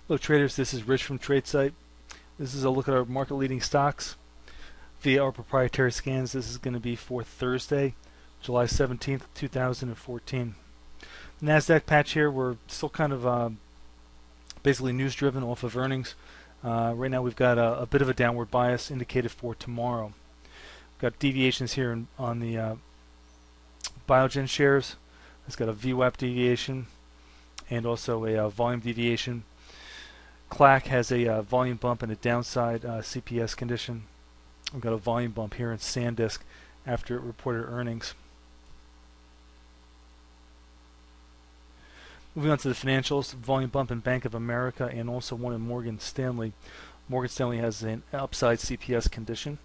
Hello traders, this is Rich from tradesight. This is a look at our market leading stocks via our proprietary scans. This is going to be for Thursday, July 17th, 2014. NASDAQ patch here, we're still kind of basically news driven off of earnings. Right now we've got a bit of a downward bias indicated for tomorrow. We've got deviations here on the Biogen shares. It's got a VWAP deviation and also a volume deviation. CLAC has a volume bump and a downside CPS condition. We've got a volume bump here in SanDisk after it reported earnings. Moving on to the financials, volume bump in Bank of America and also one in Morgan Stanley. Morgan Stanley has an upside CPS condition.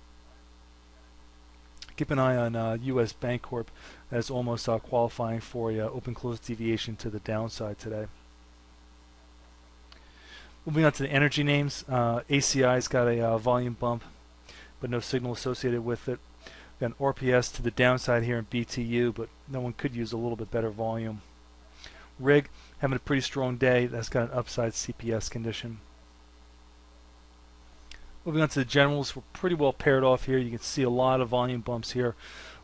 Keep an eye on U.S. Bancorp. That is almost qualifying for a open-close deviation to the downside today. Moving on to the energy names, ACI's got a volume bump, but no signal associated with it. Got an RPS to the downside here in BTU, but no one could use a little bit better volume. RIG having a pretty strong day. That's got an upside CPS condition. Moving on to the generals, we're pretty well paired off here. You can see a lot of volume bumps here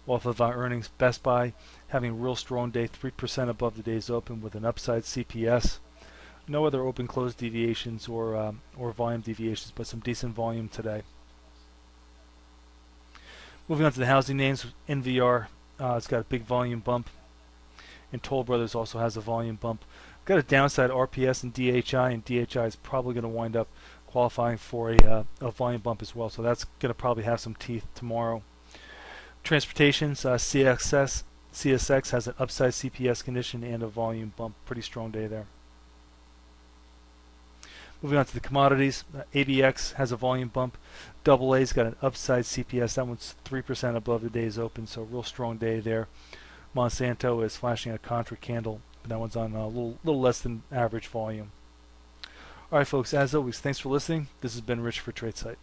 off of our earnings. Best Buy having a real strong day, 3% above the day's open with an upside CPS. No other open-close deviations or volume deviations, but some decent volume today. Moving on to the housing names, NVR, it's got a big volume bump, and Toll Brothers also has a volume bump. Got a downside RPS and DHI, and DHI is probably going to wind up qualifying for a volume bump as well, so that's going to probably have some teeth tomorrow. Transportations, CSX has an upside CPS condition and a volume bump. Pretty strong day there. Moving on to the commodities, ABX has a volume bump. AA's got an upside CPS. That one's 3% above the day's open, so real strong day there. Monsanto is flashing a contra candle, but that one's on a little less than average volume. All right, folks, as always, thanks for listening. This has been Rich for tradesight.